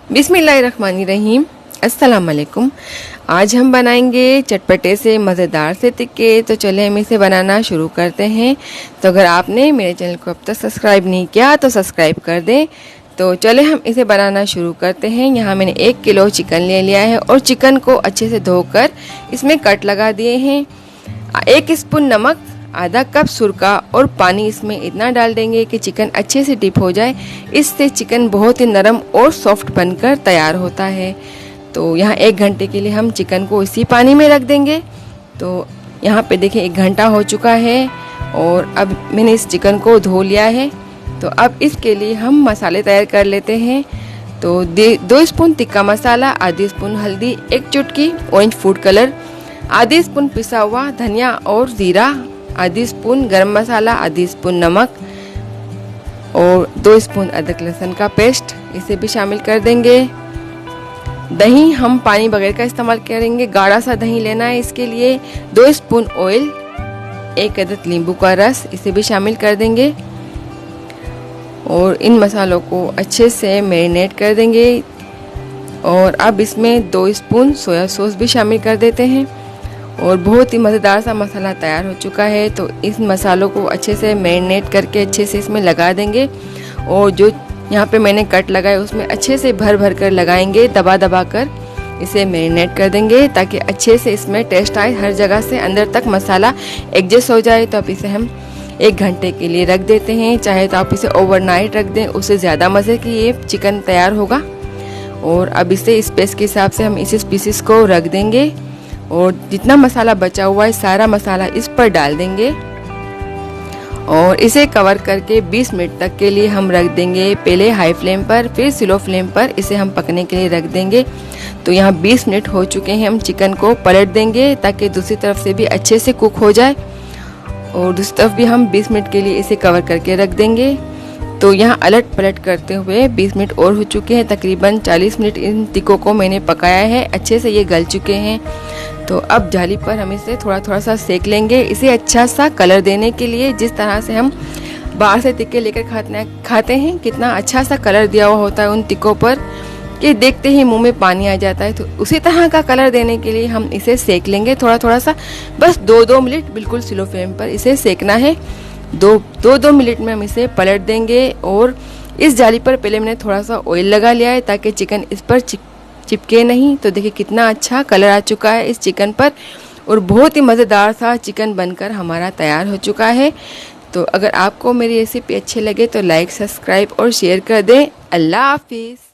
बिस्मिल्लाहिर्रहमानिर्रहीम। अस्सलाम वालेकुम। आज हम बनाएंगे चटपटे से मज़ेदार से टिक्के। तो चले हम इसे बनाना शुरू करते हैं। तो अगर आपने मेरे चैनल को अब तक सब्सक्राइब नहीं किया तो सब्सक्राइब कर दें। तो चले हम इसे बनाना शुरू करते हैं। यहाँ मैंने 1 किलो चिकन ले लिया है और चिकन को अच्छे से धोकर इसमें कट लगा दिए हैं। 1 स्पून नमक, आधा कप सुरका और पानी इसमें इतना डाल देंगे कि चिकन अच्छे से डिप हो जाए। इससे चिकन बहुत ही नरम और सॉफ्ट बनकर तैयार होता है। तो यहाँ 1 घंटे के लिए हम चिकन को इसी पानी में रख देंगे। तो यहाँ पे देखिए 1 घंटा हो चुका है और अब मैंने इस चिकन को धो लिया है। तो अब इसके लिए हम मसाले तैयार कर लेते हैं। तो 2 स्पून तिक्का मसाला, आधी स्पून हल्दी, 1 चुटकी ऑरेंज फूड कलर, आधी स्पून पिसा हुआ धनिया और ज़ीरा, आधी स्पून गरम मसाला, आधी स्पून नमक और 2 स्पून अदरक लहसुन का पेस्ट, इसे भी शामिल कर देंगे। दही हम पानी बगैर का इस्तेमाल करेंगे, गाढ़ा सा दही लेना है। इसके लिए 2 स्पून ऑयल, 1 अदद नींबू का रस, इसे भी शामिल कर देंगे और इन मसालों को अच्छे से मैरिनेट कर देंगे। और अब इसमें 2 स्पून सोया सॉस भी शामिल कर देते हैं और बहुत ही मज़ेदार सा मसाला तैयार हो चुका है। तो इस मसालों को अच्छे से मैरिनेट करके अच्छे से इसमें लगा देंगे और जो यहाँ पे मैंने कट लगाए उसमें अच्छे से भर भर कर लगाएंगे, दबा दबा कर इसे मैरिनेट कर देंगे ताकि अच्छे से इसमें टेस्ट आए, हर जगह से अंदर तक मसाला एडजस्ट हो जाए। तो अब इसे हम 1 घंटे के लिए रख देते हैं। चाहे तो आप इसे ओवरनाइट रख दें, उससे ज़्यादा मज़े की ये चिकन तैयार होगा। और अब इसे स्पेस के हिसाब से हम इस पीसेस को रख देंगे और जितना मसाला बचा हुआ है सारा मसाला इस पर डाल देंगे और इसे कवर करके 20 मिनट तक के लिए हम रख देंगे। पहले हाई फ्लेम पर, फिर स्लो फ्लेम पर इसे हम पकने के लिए रख देंगे। तो यहाँ 20 मिनट हो चुके हैं। हम चिकन को पलट देंगे ताकि दूसरी तरफ से भी अच्छे से कुक हो जाए और दूसरी तरफ भी हम 20 मिनट के लिए इसे कवर करके रख देंगे। तो यहाँ अलट पलट करते हुए 20 मिनट और हो चुके हैं। तकरीबन 40 मिनट इन टिक्कों को मैंने पकाया है, अच्छे से ये गल चुके हैं। तो अब जाली पर हम इसे थोड़ा थोड़ा सा सेक लेंगे, इसे अच्छा सा कलर देने के लिए। जिस तरह से हम बाहर से टिक्के लेकर खाते हैं, कितना अच्छा सा कलर दिया हुआ होता है उन टिक्कों पर कि देखते ही मुंह में पानी आ जाता है। तो उसी तरह का कलर देने के लिए हम इसे सेक लेंगे थोड़ा थोड़ा सा, बस 2-2 मिनट बिल्कुल स्लो फ्लेम पर इसे सेकना है। 2 मिनट में हम इसे पलट देंगे और इस जाली पर पहले मैंने थोड़ा सा ऑयल लगा लिया है ताकि चिकन इस पर चिपके नहीं। तो देखिए कितना अच्छा कलर आ चुका है इस चिकन पर और बहुत ही मज़ेदार सा चिकन बनकर हमारा तैयार हो चुका है। तो अगर आपको मेरी रेसिपी अच्छी लगे तो लाइक, सब्सक्राइब और शेयर कर दें। अल्लाह हाफिज़।